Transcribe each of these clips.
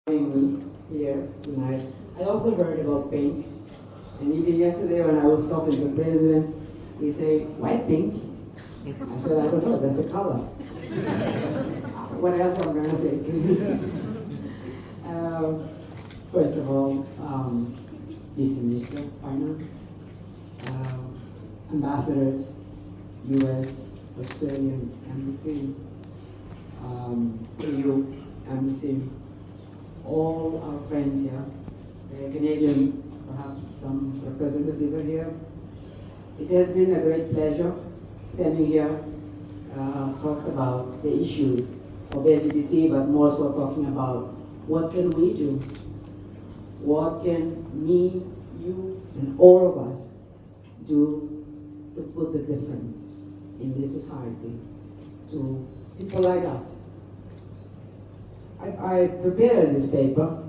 being here tonight. I also heard about pink, and even yesterday when I was talking to the president, he said, "Why pink?" I said, "I don't know, that's the color." What else am I going to say? First of all, Vice Minister of Finance, ambassadors, U.S., Australian Embassy, EU Embassy, all our friends here, the Canadian, perhaps some representatives are here. It has been a great pleasure standing here, talk about the issues of LGBT, but more so talking about what can we do? What can me, you, and all of us do to put the difference in this society to people like us? I prepared this paper,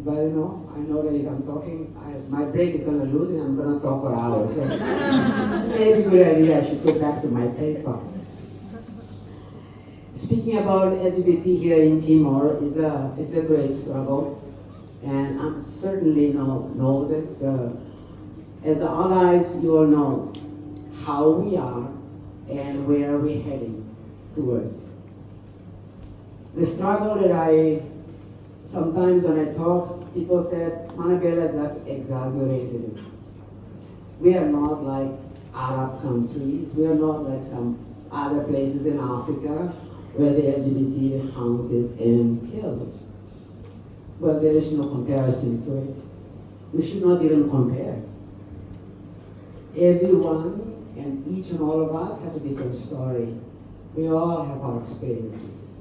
but I know that if I'm talking, my break is going to lose and I'm going to talk for hours. So maybe a good idea I should go back to my paper. Speaking about LGBT here in Timor is a great struggle, and I certainly know that as allies, you all know how we are and where we're heading towards. The struggle that sometimes when I talk, people said, Manabella just exaggerated it. We are not like Arab countries. We are not like some other places in Africa where the LGBT are hunted and killed. Well, there is no comparison to it. We should not even compare. Everyone and each and all of us have a different story. We all have our experiences.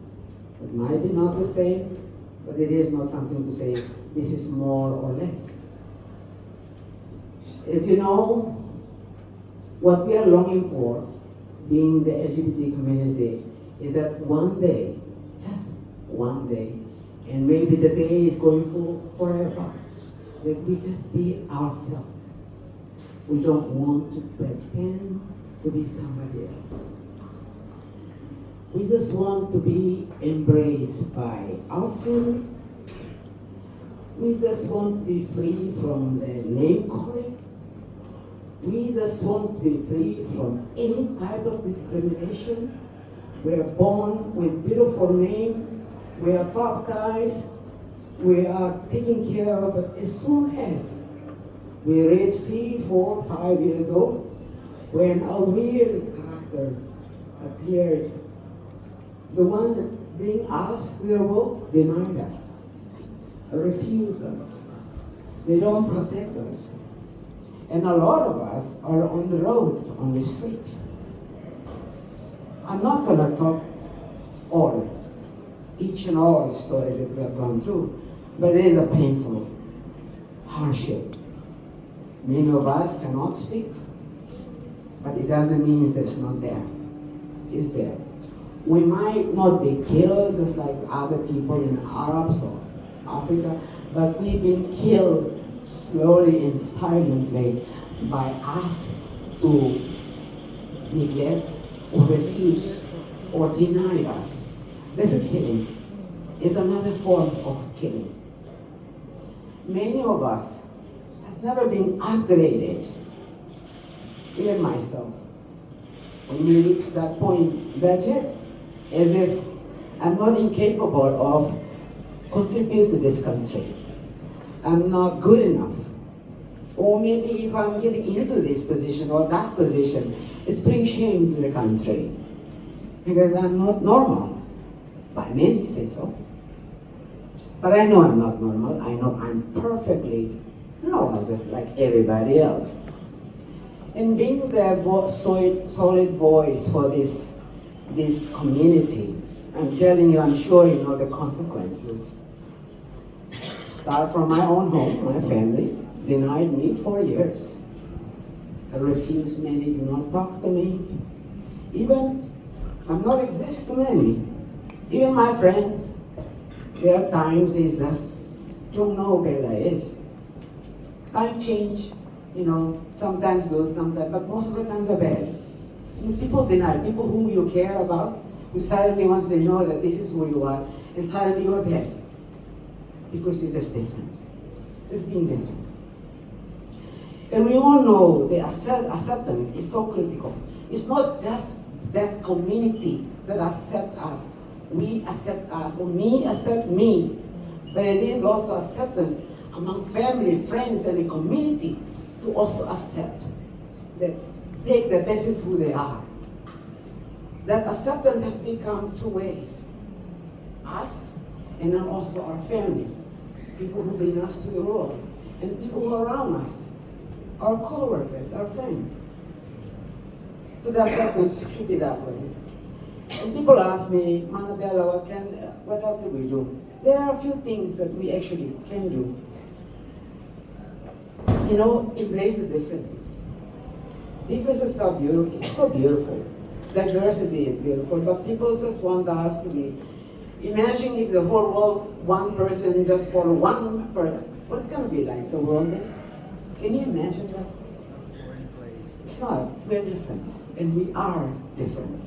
It might be not the same, but it is not something to say this is more or less. As you know, what we are longing for, being the LGBT community, is that one day, just one day, and maybe the day is going forever, that we just be ourselves. We don't want to pretend to be somebody else. We just want to be embraced by our family. We just want to be free from the name calling. We just want to be free from any type of discrimination. We are born with beautiful name. We are baptized. We are taken care of. But as soon as we reach 3, 4, 5 years old, when our real character appeared, the one being asked to their work denied us, refused us. They don't protect us. And a lot of us are on the road, on the street. I'm not going to talk each and all story that we have gone through, but it is a painful hardship. Many of us cannot speak, but it doesn't mean it's not there. It's there. We might not be killed just like other people in Arabs or Africa, but we've been killed slowly and silently by us to neglect or refuse or deny us. This is killing. It's another form of killing. Many of us has never been upgraded, even myself. When we reach that point, that's it. As if I'm not incapable of contributing to this country. I'm not good enough. Or maybe if I'm getting into this position or that position, it's bringing shame to the country. Because I'm not normal. But many say so. But I know I'm not normal. I know I'm perfectly normal, just like everybody else. And being the solid voice for this community, I'm telling you, I'm sure you know the consequences. Start from my own home, my family denied me for years. I refused, many do not talk to me. Even, I'm not exist to many. Even my friends, there are times they just don't know who Bella is. Time change, sometimes good, sometimes, but most of the times are bad. People deny, people who you care about, who suddenly once they know that this is who you are, and suddenly you are dead. because it's just different. Just being different. And we all know the acceptance is so critical. It's not just that community that accepts us. We accept us, or me accept me. But it is also acceptance among family, friends, and the community to also accept that this is who they are. That acceptance has become two ways. Us, and then also our family. People who bring us to the world, and people who are around us. Our co-workers, our friends. So the acceptance should be that way. And people ask me, Mana Bella, what else can we do? There are a few things that we actually can do. You know, embrace the differences. Differences are beautiful, it's so beautiful. Diversity is beautiful, but people just want us to be. Imagine if the whole world, one person just follow one person. What's going to be like, the world is? Can you imagine that? It's not. We're different, and we are different.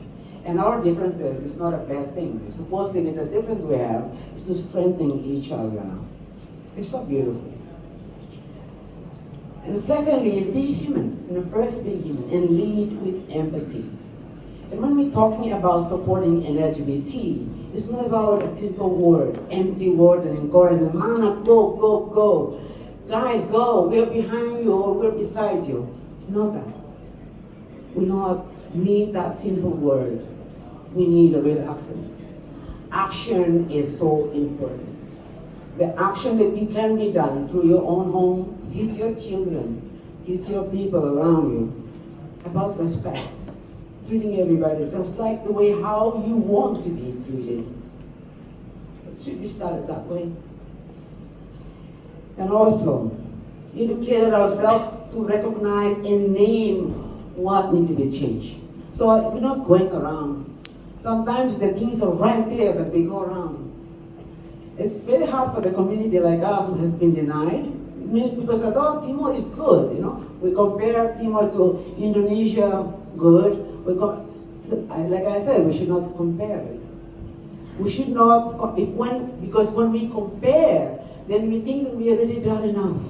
And our differences is not a bad thing. Supposedly, the difference we have is to strengthen each other. It's so beautiful. And secondly, be human. First, be human and lead with empathy. And when we're talking about supporting LGBT, it's not about a simple word, empty word, and encouragement. Mana, go, go, go. Guys, go. We're behind you or we're beside you. Not that. We not need that simple word. We need a real action. Action is so important. The action that you can be done through your own home, with your children, with your people around you, about respect, treating everybody just like the way how you want to be treated. It should be started that way. And also, educated ourselves to recognize and name what needs to be changed. So we're not going around. Sometimes the things are right there, but we go around. It's very hard for the community like us who has been denied. Many people say, oh, Timor is good, you know. We compare Timor to Indonesia, good. Like I said, we should not compare it. We should not, because when we compare, then we think that we already done enough.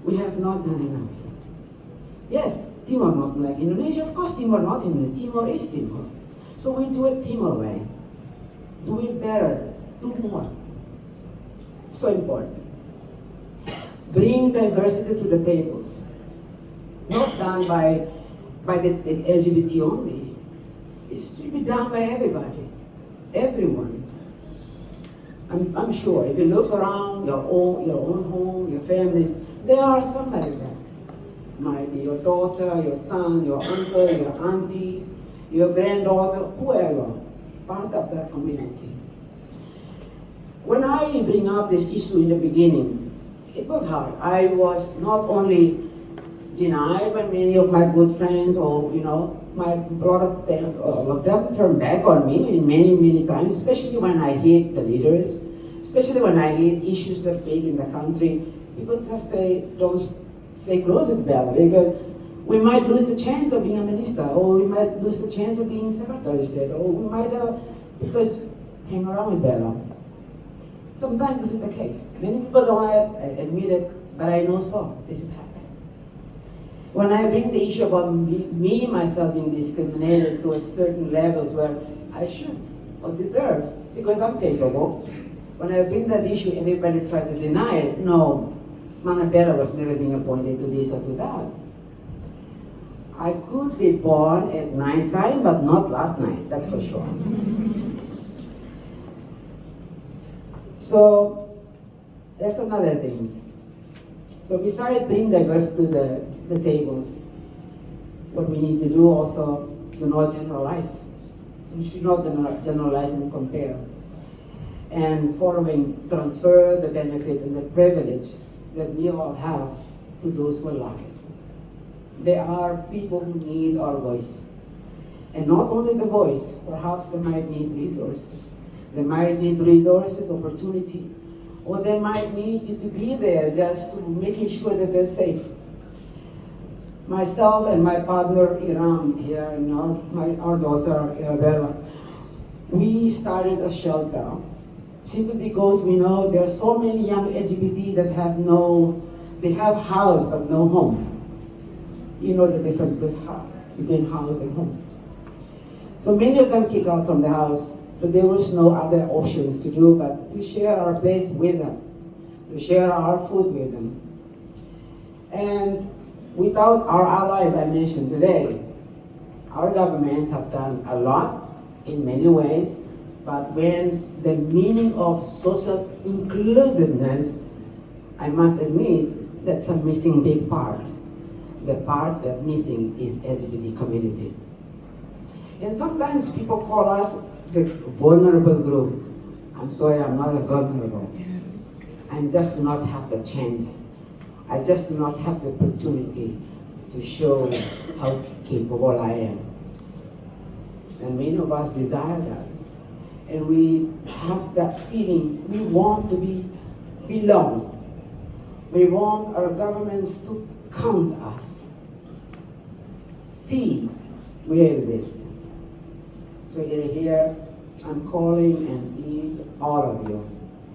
We have not done enough. Yes, Timor not like Indonesia. Of course, Timor not Indonesia. Timor is Timor. So we do it Timor way. Do it better. Do more. So important. Bring diversity to the tables. Not done by the LGBT only. It should be done by everybody. Everyone. I'm sure if you look around your own home, your families, there are some like that. Might be your daughter, your son, your uncle, your auntie, your granddaughter, whoever, part of that community. When I bring up this issue in the beginning, it was hard. I was not only denied by many of my good friends, or a lot of them turned back on me many times, especially when I hit the leaders, especially when I hit issues that big in the country. People just say, don't stay close to Bella, because we might lose the chance of being a minister, or we might lose the chance of being Secretary of State, or we might, because hang around with Bella. Sometimes this is the case. Many people don't want to admit it, but I know so. This is happening. When I bring the issue about me myself being discriminated to a certain levels where I should or deserve, because I'm capable, when I bring that issue, everybody try to deny it. No, Manabella was never being appointed to this or to that. I could be born at night time, but not last night, that's for sure. So, that's another thing. So besides bringing diversity to the tables, what we need to do also to not generalize. We should not generalize and compare. And following, transfer the benefits and the privilege that we all have to those who lack it. There are people who need our voice. And not only the voice, perhaps they might need resources. They might need resources, opportunity, or they might need you to be there just to making sure that they're safe. Myself and my partner, Iram, here, and our daughter, Arabella, we started a shelter Simply because we know there are so many young LGBT that they have house but no home. You know the difference between house and home. So many of them kick out from the house, but there was no other options to do but to share our place with them, to share our food with them. And without our allies I mentioned today, our governments have done a lot in many ways, but when the meaning of social inclusiveness, I must admit, that's a missing big part. The part that missing is LGBT community. And sometimes people call us the vulnerable group. I'm sorry, I'm not a vulnerable. I just do not have the chance. I just do not have the opportunity to show how capable I am. And many of us desire that. And we have that feeling, we want to belong. We want our governments to count us. See, we exist. So here, I'm calling and each all of you.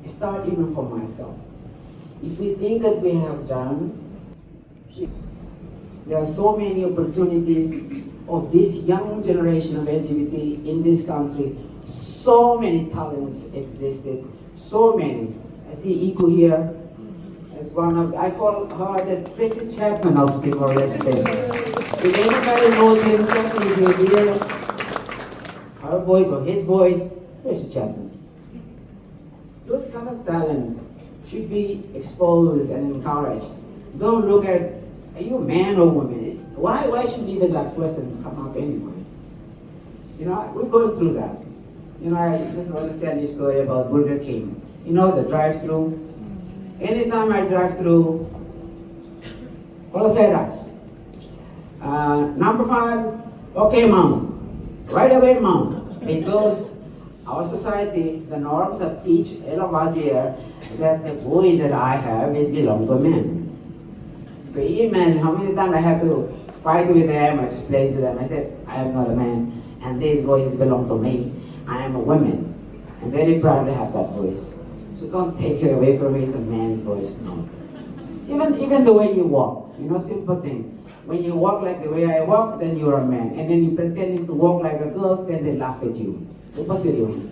Start even for myself. If we think that we have done, there are so many opportunities of this young generation of LGBT in this country. So many talents existed, so many. I see Iku here as one of, I call her the Tracy Chapman of Timor-Leste. If anybody knows him, definitely hear her voice or his voice, Tracy Chapman. Those kind of talents should be exposed and encouraged. Don't look at, are you a man or woman? Why should even that question come up anyway? You know, we're going through that. You know, I just want to tell you a story about Burger King. You know, the drive-through. Anytime I drive through, hola Sarah. Number 5, okay mom. Right away mom. Because our society, the norms have teach all of us here that the voice that I have is belong to men. So you imagine how many times I have to fight with them or explain to them. I said, I am not a man, and these voices belong to me. I am a woman. I'm very proud to have that voice. So don't take it away from me, it's a man's voice, no. Even the way you walk, you know, simple thing. When you walk like the way I walk, then you're a man. And then you're pretending to walk like a girl, then they laugh at you. So what you doing?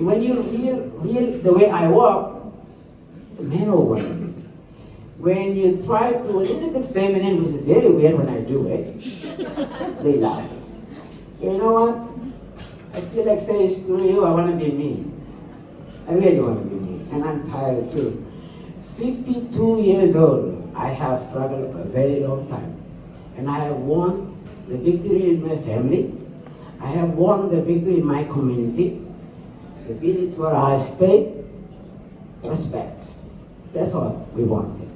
When you real the way I walk, it's a man or woman. When you try to a little bit feminine, which is very weird when I do it, they laugh. So you know what? I feel like saying screw you, I want to be me. I really want to be me, and I'm tired too. 52 years old, I have struggled a very long time. And I have won the victory in my family. I have won the victory in my community. The village where I stay, respect. That's all we wanted.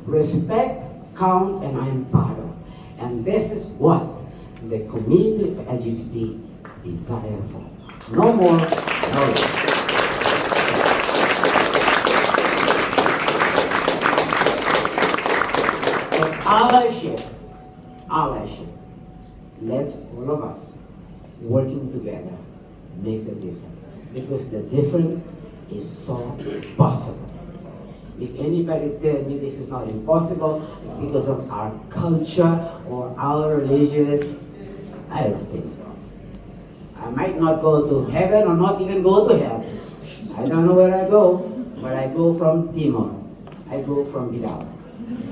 Respect, count, and I am part of. And this is what the community of LGBT desire for. No more, no less. Allyship. Let's all of us working together make the difference. Because the difference is so possible. If anybody tell me this is not impossible because of our culture or our religious, I don't think so. I might not go to heaven or not even go to hell. I don't know where I go, but I go from Timor. I go from Galhos.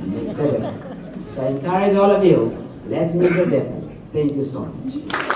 Make the difference. So I encourage all of you, let's make a difference. Thank you so much.